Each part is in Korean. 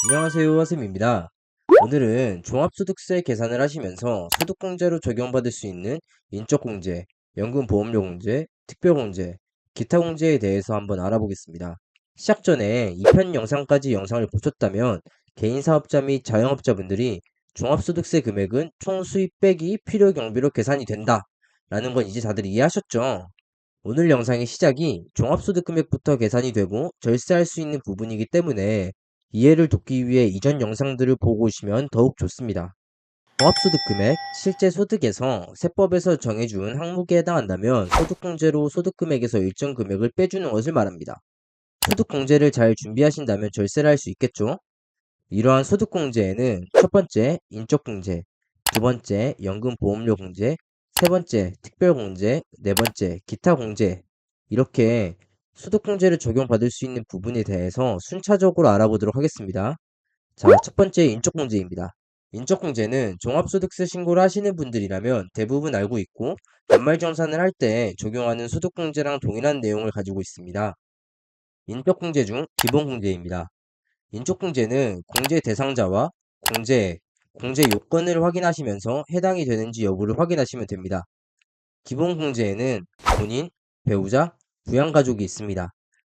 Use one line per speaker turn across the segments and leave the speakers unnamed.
안녕하세요, 화쌤입니다. 오늘은 종합소득세 계산을 하시면서 소득공제로 적용받을 수 있는 인적공제, 연금보험료공제, 특별공제, 기타 공제에 대해서 한번 알아보겠습니다. 시작 전에 2편 영상까지 영상을 보셨다면 개인사업자 및 자영업자분들이 종합소득세 금액은 총 수입 빼기 필요 경비로 계산이 된다 라는 건 이제 다들 이해하셨죠? 오늘 영상의 시작이 종합소득 금액부터 계산이 되고 절세할 수 있는 부분이기 때문에 이해를 돕기 위해 이전 영상들을 보고 오시면 더욱 좋습니다. 종합소득 금액, 실제 소득에서 세법에서 정해준 항목에 해당한다면 소득공제로 소득금액에서 일정 금액을 빼주는 것을 말합니다. 소득공제를 잘 준비하신다면 절세를 할 수 있겠죠? 이러한 소득공제에는 첫 번째, 인적공제, 두 번째, 연금보험료공제, 세 번째, 특별공제, 네 번째, 기타공제 이렇게 소득공제를 적용받을 수 있는 부분에 대해서 순차적으로 알아보도록 하겠습니다. 자, 첫 번째 인적공제입니다. 인적공제는 종합소득세 신고를 하시는 분들이라면 대부분 알고 있고 연말정산을 할 때 적용하는 소득공제랑 동일한 내용을 가지고 있습니다. 인적공제 중 기본공제입니다. 인적공제는 공제 대상자와 공제액, 공제 요건을 확인하시면서 해당이 되는지 여부를 확인하시면 됩니다. 기본공제에는 본인, 배우자, 부양가족이 있습니다.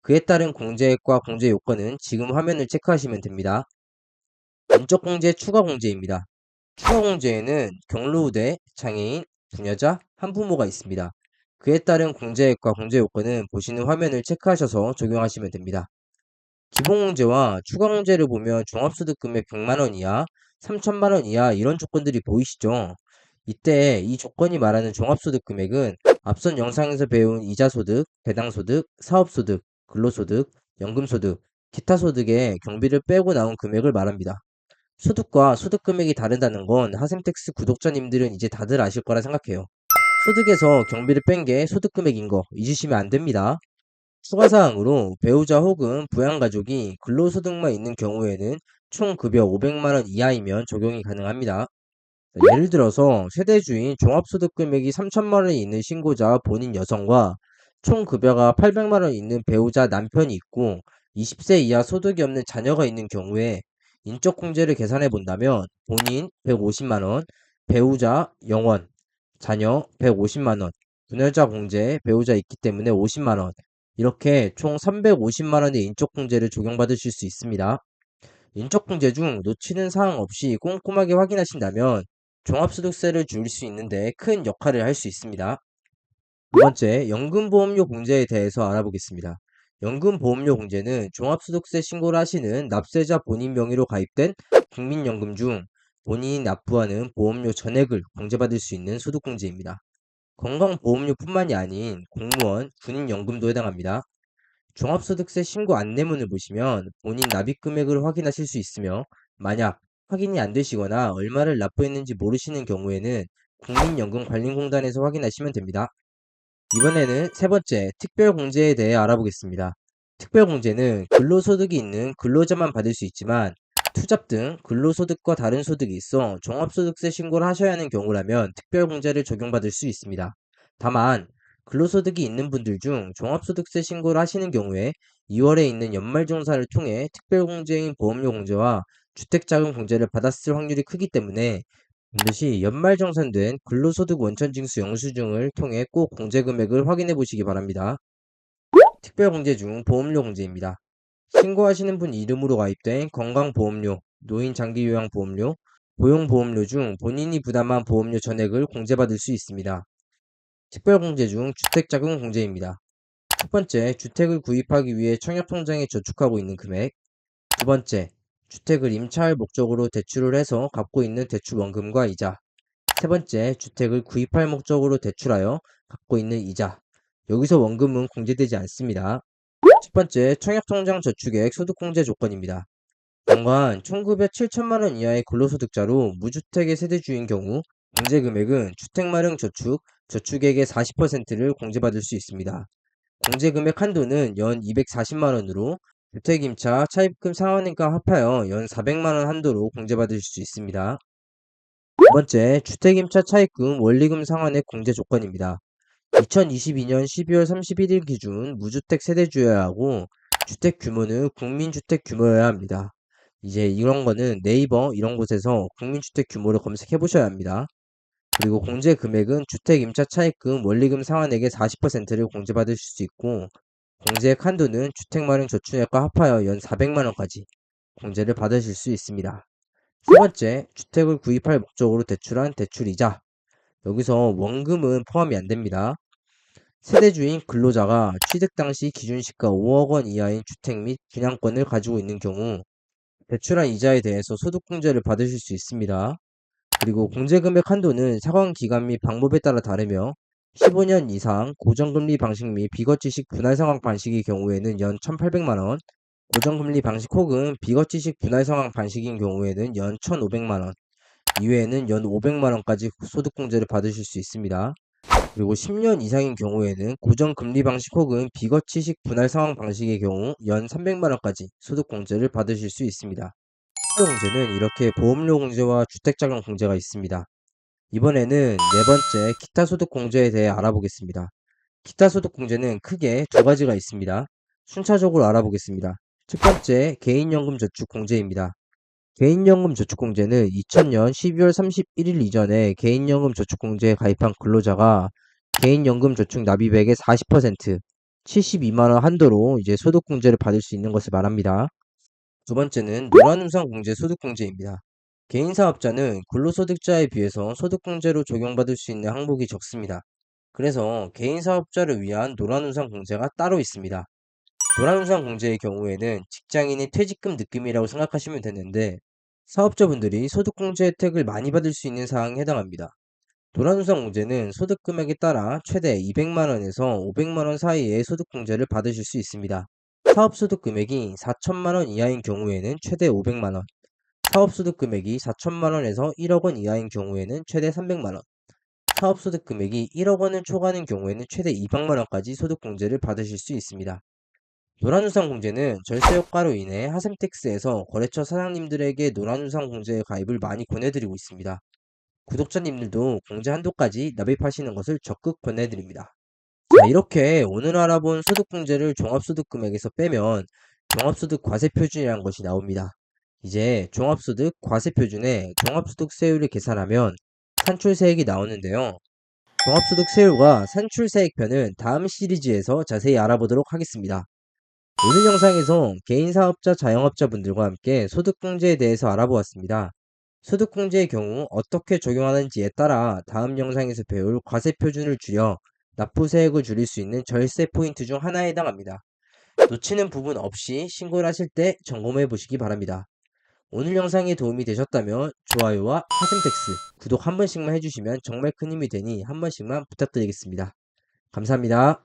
그에 따른 공제액과 공제 요건은 지금 화면을 체크하시면 됩니다. 인적공제 추가공제입니다. 추가공제에는 경로우대, 장애인, 부녀자, 한부모가 있습니다. 그에 따른 공제액과 공제 요건은 보시는 화면을 체크하셔서 적용하시면 됩니다. 기본공제와 추가공제를 보면 종합소득 금액 100만 원 이하, 3천만 원 이하 이런 조건들이 보이시죠? 이때 이 조건이 말하는 종합소득 금액은 앞선 영상에서 배운 이자소득, 배당소득, 사업소득, 근로소득, 연금소득, 기타 소득의 경비를 빼고 나온 금액을 말합니다. 소득과 소득 금액이 다르다는 건 하셈텍스 구독자님들은 이제 다들 아실 거라 생각해요. 소득에서 경비를 뺀 게 소득 금액인 거 잊으시면 안 됩니다. 추가사항으로 배우자 혹은 부양가족이 근로소득만 있는 경우에는 총 급여 500만 원 이하이면 적용이 가능합니다. 예를 들어서 세대주인 종합소득 금액이 3천만 원이 있는 신고자 본인 여성과 총 급여가 800만 원 있는 배우자 남편이 있고 20세 이하 소득이 없는 자녀가 있는 경우에 인적공제를 계산해 본다면 본인 150만 원, 배우자 0원, 자녀 150만 원, 분여자 공제 배우자 있기 때문에 50만 원 이렇게 총 350만 원의 인적공제를 적용받으실 수 있습니다. 인적공제 중 놓치는 사항 없이 꼼꼼하게 확인하신다면 종합소득세를 줄일 수 있는데 큰 역할을 할 수 있습니다. 두 번째, 연금보험료 공제에 대해서 알아보겠습니다. 연금보험료 공제는 종합소득세 신고를 하시는 납세자 본인 명의로 가입된 국민연금 중 본인이 납부하는 보험료 전액을 공제받을 수 있는 소득공제입니다. 건강보험료뿐만이 아닌 공무원, 군인연금도 해당합니다. 종합소득세 신고 안내문을 보시면 본인 납입 금액을 확인하실 수 있으며 만약 확인이 안 되시거나 얼마를 납부했는지 모르시는 경우에는 국민연금관리공단에서 확인하시면 됩니다. 이번에는 세 번째 특별공제에 대해 알아보겠습니다. 특별공제는 근로소득이 있는 근로자만 받을 수 있지만 투잡 등 근로소득과 다른 소득이 있어 종합소득세 신고를 하셔야 하는 경우라면 특별공제를 적용받을 수 있습니다. 다만 근로소득이 있는 분들 중 종합소득세 신고를 하시는 경우에 2월에 있는 연말정산을 통해 특별공제인 보험료 공제와 주택자금 공제를 받았을 확률이 크기 때문에 반드시 연말정산된 근로소득 원천징수 영수증을 통해 꼭 공제금액을 확인해 보시기 바랍니다. 특별공제 중 보험료 공제입니다. 신고하시는 분 이름으로 가입된 건강보험료, 노인장기요양보험료, 고용보험료 중 본인이 부담한 보험료 전액을 공제받을 수 있습니다. 특별공제 중 주택자금 공제입니다. 첫 번째, 주택을 구입하기 위해 청약통장에 저축하고 있는 금액. 두 번째, 주택을 임차할 목적으로 대출을 해서 갚고 있는 대출원금과 이자. 세 번째, 주택을 구입할 목적으로 대출하여 갚고 있는 이자. 여기서 원금은 공제되지 않습니다. 첫 번째, 청약통장 저축액 소득공제 조건입니다. 연간 총급여 7천만 원 이하의 근로소득자로 무주택의 세대주인 경우 공제금액은 주택마련저축, 저축액의 40%를 공제받을 수 있습니다. 공제금액 한도는 연 240만 원으로 주택임차, 차입금 상환액과 합하여 연 400만 원 한도로 공제받을 수 있습니다. 두 번째, 주택임차 차입금 원리금 상환액 공제 조건입니다. 2022년 12월 31일 기준 무주택 세대주여야 하고 주택 규모는 국민주택 규모여야 합니다. 이제 이런 거는 네이버 이런 곳에서 국민주택 규모를 검색해 보셔야 합니다. 그리고 공제 금액은 주택 임차 차입금 원리금 상환액의 40%를 공제받으실 수 있고, 공제액 한도는 주택마련 저축액과 합하여 연 400만 원까지 공제를 받으실 수 있습니다. 세 번째, 주택을 구입할 목적으로 대출한 대출이자. 여기서 원금은 포함이 안 됩니다. 세대주인 근로자가 취득 당시 기준시가 5억 원 이하인 주택 및 분양권을 가지고 있는 경우 대출한 이자에 대해서 소득공제를 받으실 수 있습니다. 그리고 공제금액 한도는 상환 기간 및 방법에 따라 다르며 15년 이상 고정금리 방식 및 비거치식 분할 상환 방식의 경우에는 연 1,800만 원, 고정금리 방식 혹은 비거치식 분할 상환 방식인 경우에는 연 1,500만 원, 이외에는 연 500만 원까지 소득공제를 받으실 수 있습니다. 그리고 10년 이상인 경우에는 고정금리 방식 혹은 비거치식 분할 상환 방식의 경우 연 300만 원까지 소득공제를 받으실 수 있습니다. 공제는 이렇게 보험료 공제와 주택자금 공제가 있습니다. 이번에는 네 번째 기타 소득 공제에 대해 알아보겠습니다. 기타 소득 공제는 크게 두 가지가 있습니다. 순차적으로 알아보겠습니다. 첫 번째, 개인연금 저축 공제입니다. 개인연금 저축 공제는 2000년 12월 31일 이전에 개인연금 저축 공제에 가입한 근로자가 개인연금 저축 납입액의 40%, 72만 원 한도로 이제 소득 공제를 받을 수 있는 것을 말합니다. 두 번째는 노란우산 공제 소득공제입니다. 개인 사업자는 근로소득자에 비해서 소득공제로 적용받을 수 있는 항목이 적습니다. 그래서 개인 사업자를 위한 노란우산 공제가 따로 있습니다. 노란우산 공제의 경우에는 직장인의 퇴직금 느낌이라고 생각하시면 되는데, 사업자분들이 소득공제 혜택을 많이 받을 수 있는 사항에 해당합니다. 노란우산 공제는 소득금액에 따라 최대 200만 원에서 500만 원 사이의 소득공제를 받으실 수 있습니다. 사업소득 금액이 4천만 원 이하인 경우에는 최대 500만 원, 사업소득 금액이 4천만 원에서 1억 원 이하인 경우에는 최대 300만 원, 사업소득 금액이 1억 원을 초과하는 경우에는 최대 200만 원까지 소득공제를 받으실 수 있습니다. 노란우산 공제는 절세 효과로 인해 하sem택스에서 거래처 사장님들에게 노란우산 공제의 가입을 많이 권해드리고 있습니다. 구독자님들도 공제 한도까지 납입하시는 것을 적극 권해드립니다. 자, 이렇게 오늘 알아본 소득공제를 종합소득 금액에서 빼면 종합소득 과세표준이라는 것이 나옵니다. 이제 종합소득 과세표준에 종합소득세율을 계산하면 산출세액이 나오는데요. 종합소득세율과 산출세액편은 다음 시리즈에서 자세히 알아보도록 하겠습니다. 오늘 영상에서 개인사업자, 자영업자분들과 함께 소득공제에 대해서 알아보았습니다. 소득공제의 경우 어떻게 적용하는지에 따라 다음 영상에서 배울 과세표준을 줄여 납부세액을 줄일 수 있는 절세 포인트 중 하나에 해당합니다. 놓치는 부분 없이 신고를 하실 때 점검해 보시기 바랍니다. 오늘 영상이 도움이 되셨다면 좋아요와 하sem택스, 구독 한 번씩만 해주시면 정말 큰 힘이 되니 한 번씩만 부탁드리겠습니다. 감사합니다.